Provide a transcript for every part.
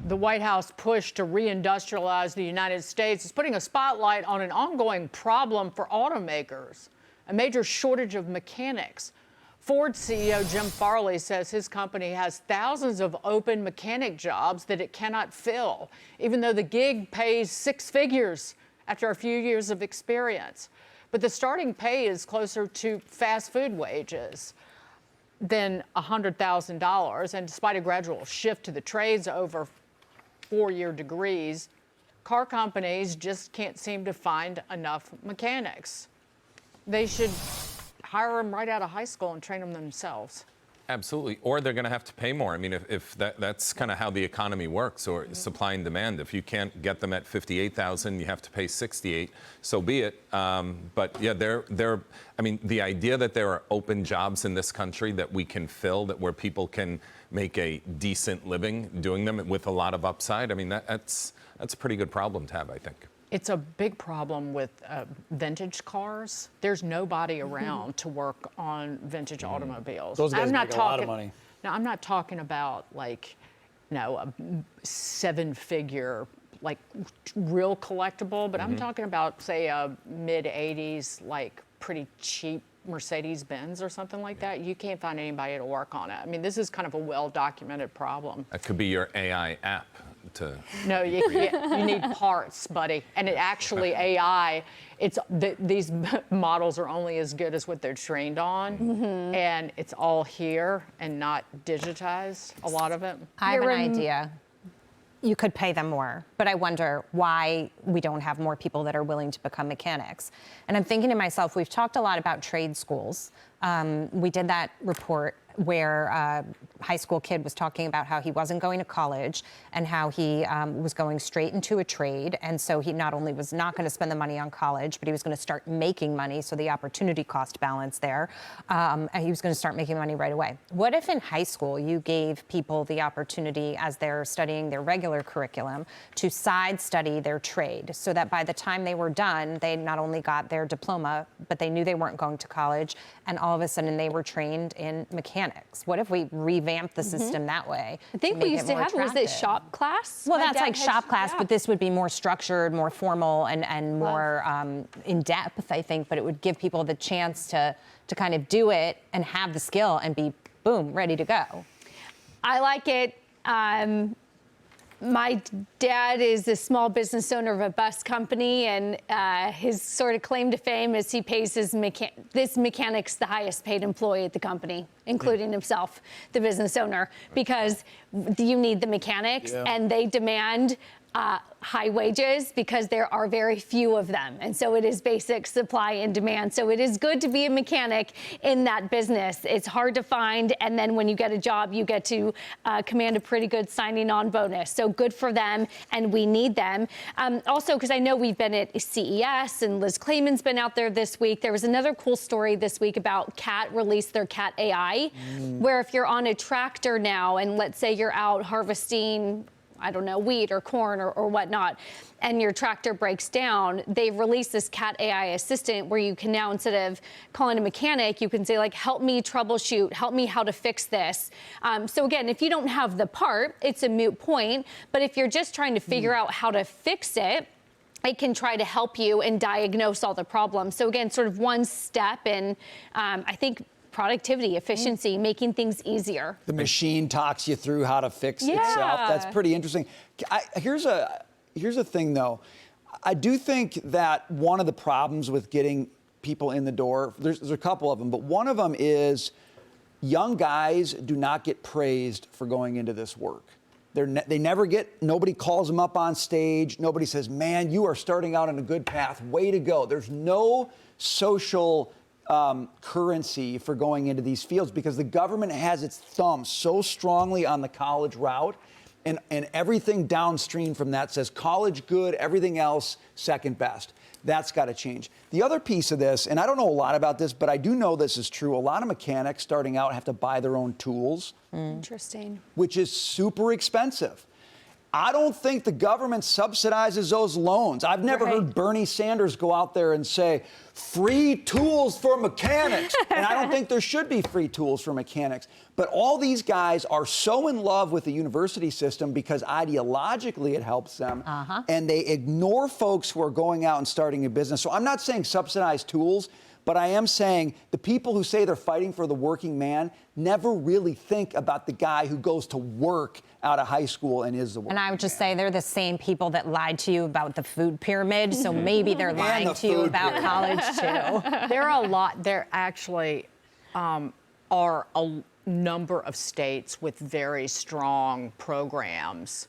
The White House push to reindustrialize the United States is putting a spotlight on an ongoing problem for automakers, a major shortage of mechanics. Ford CEO Jim Farley says his company has thousands of open mechanic jobs that it cannot fill, even though the gig pays six figures after a few years of experience. But the starting pay is closer to fast food wages than $100,000. And despite a gradual shift to the trades over four-year degrees, car companies just can't seem to find enough mechanics. They should hire them right out of high school and train them themselves. Absolutely. Or they're going to have to pay more. I mean, if that's kind of how the economy works, or supply and demand. If you can't get them at 58,000, you have to pay 68. So be it. But yeah, I mean, the idea that there are open jobs in this country that we can fill, where people can make a decent living doing them with a lot of upside. I mean, that's a pretty good problem to have, I think. It's a big problem with vintage cars. There's nobody around to work on vintage automobiles. Those guys make a lot of money. Now, I'm not talking about like, a seven-figure, like real collectible, but I'm talking about, say, a mid-'80s, like pretty cheap Mercedes-Benz or something like that. You can't find anybody to work on it. I mean, this is kind of a well-documented problem. That could be your AI app. No, you need parts, buddy. And it actually, AI, these models are only as good as what they're trained on. And it's all here and not digitized, a lot of it. I have an idea. You could pay them more, but I wonder why we don't have more people that are willing to become mechanics. And I'm thinking to myself, we've talked a lot about trade schools. We did that report where a high school kid was talking about how he wasn't going to college and how he was going straight into a trade. And so he not only was not going to spend the money on college, but he was going to start making money, so the opportunity cost balance there. And he was going to start making money right away. What if in high school you gave people the opportunity, as they're studying their regular curriculum, to side study their trade, so that by the time they were done, they not only got their diploma, but they knew they weren't going to college, and all of a sudden they were trained in mechanics? What if we revamped the system that way? I think we used to have, was it shop class? Well, that's like shop class, but this would be more structured, more formal, and more in depth, I think. But it would give people the chance to kind of do it and have the skill and be, boom, ready to go. I like it. My dad is a small business owner of a bus company, and his sort of claim to fame is he pays this mechanic's the highest paid employee at the company, including himself, the business owner, because you need the mechanics, and they demand high wages because there are very few of them. And so it is basic supply and demand. So it is good to be a mechanic in that business. It's hard to find. And then when you get a job, you get to command a pretty good signing on bonus. So good for them. And we need them. Also, because I know we've been at CES and Liz Clayman's been out there this week. There was another cool story this week about Cat released their Cat AI, where if you're on a tractor now, and let's say you're out harvesting, I don't know, wheat or corn or whatnot, and your tractor breaks down, they've released this Cat AI assistant where you can now, instead of calling a mechanic, you can say, like, help me troubleshoot, help me how to fix this. So again, if you don't have the part, it's a moot point. But if you're just trying to figure out how to fix it, it can try to help you and diagnose all the problems. So again, sort of one step in, I think, productivity, efficiency, making things easier. The machine talks you through how to fix itself. That's pretty interesting. Here's a thing, though. I do think that one of the problems with getting people in the door, there's a couple of them, but one of them is young guys do not get praised for going into this work. They never get, nobody calls them up on stage. Nobody says, man, you are starting out on a good path. Way to go. There's no social currency for going into these fields because the government has its thumb so strongly on the college route, and everything downstream from that says college good, everything else second best. That's got to change. The other piece of this, and I don't know a lot about this, but I do know this is true. A lot of mechanics starting out have to buy their own tools. Interesting. Which is super expensive. I don't think the government subsidizes those loans. I've never heard Bernie Sanders go out there and say, free tools for mechanics. And I don't think there should be free tools for mechanics. But all these guys are so in love with the university system because ideologically it helps them. And they ignore folks who are going out and starting a business. So I'm not saying subsidize tools, but I am saying the people who say they're fighting for the working man never really think about the guy who goes to work out of high school and is the working man. And I would just say they're the same people that lied to you about the food pyramid, so maybe they're lying to you about college too. There are a lot. There actually are a number of states with very strong programs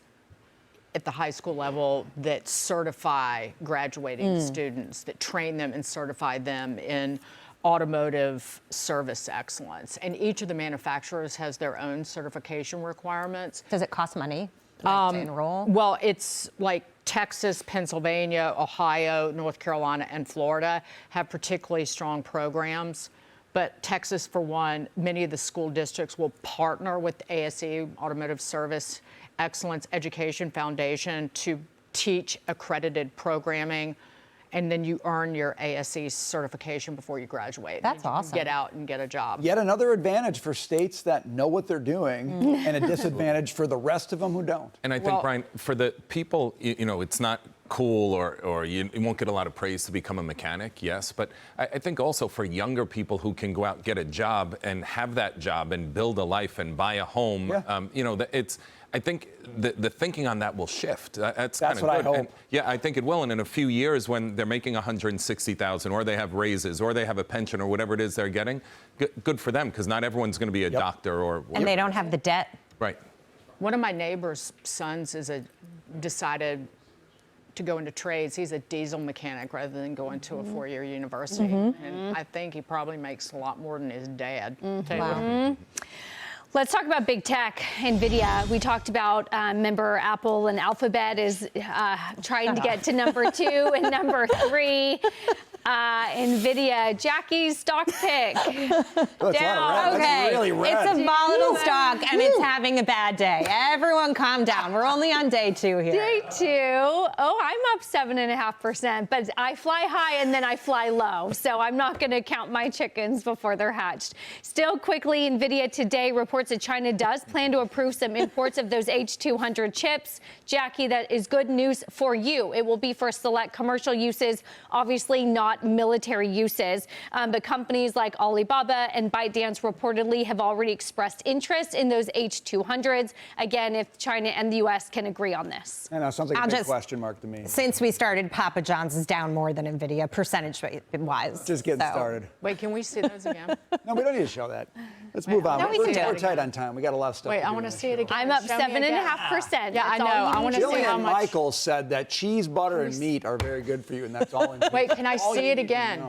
at the high school level that certify graduating students, that train them and certify them in automotive service excellence. And each of the manufacturers has their own certification requirements. Does it cost money to enroll? Well, it's like Texas, Pennsylvania, Ohio, North Carolina, and Florida have particularly strong programs. But Texas, for one, many of the school districts will partner with ASE, Automotive Service Excellence Education Foundation, to teach accredited programming, and then you earn your ASE certification before you graduate. That's You awesome. Get out and get a job. Yet another advantage for states that know what they're doing and a disadvantage for the rest of them who don't. And I think, Brian, for the people, you know, it's not cool or you won't get a lot of praise to become a mechanic, yes. But I think also for younger people who can go out and get a job and have that job and build a life and buy a home, you know, I think the thinking on that will shift. That's kind of what good. I hope. And yeah, I think it will. And in a few years, when they're making $160,000 or they have raises or they have a pension or whatever it is they're getting, good for them, because not everyone's going to be a doctor or. And they don't have the debt. Right. One of my neighbor's sons decided to go into trades. He's a diesel mechanic rather than going to a four-year university. And I think he probably makes a lot more than his dad. Wow. Let's talk about big tech, Nvidia. We talked about, remember, Apple and Alphabet is trying to get to number 2 and number 3. Nvidia, Jackie's stock pick. Down. That's really red. It's a volatile stock and it's having a bad day. Everyone calm down. We're only on day 2 here. Day 2. Oh, I'm up 7.5%, but I fly high and then I fly low. So I'm not going to count my chickens before they're hatched. Still quickly, Nvidia today reports that China does plan to approve some imports of those H200 chips. Jackie, that is good news for you. It will be for select commercial uses, obviously not military uses. But companies like Alibaba and ByteDance reportedly have already expressed interest in those H200s. Again, if China and the U.S. can agree on this. I know, sounds like a big question mark to me. Since we started, Papa John's is down more than Nvidia, percentage-wise. Just getting started. Wait, can we see those again? No, we don't need to show that. Let's move on. No, we can do We're it tight on time. We got a lot of stuff. Wait, to I do want in to the see it show. again. I'm up Show me again. 7.5%. Yeah, I That's know. all you I want to see how Jillian much. Michaels said that cheese, butter, and meat are very good for you, and that's all. Wait, can I see it again?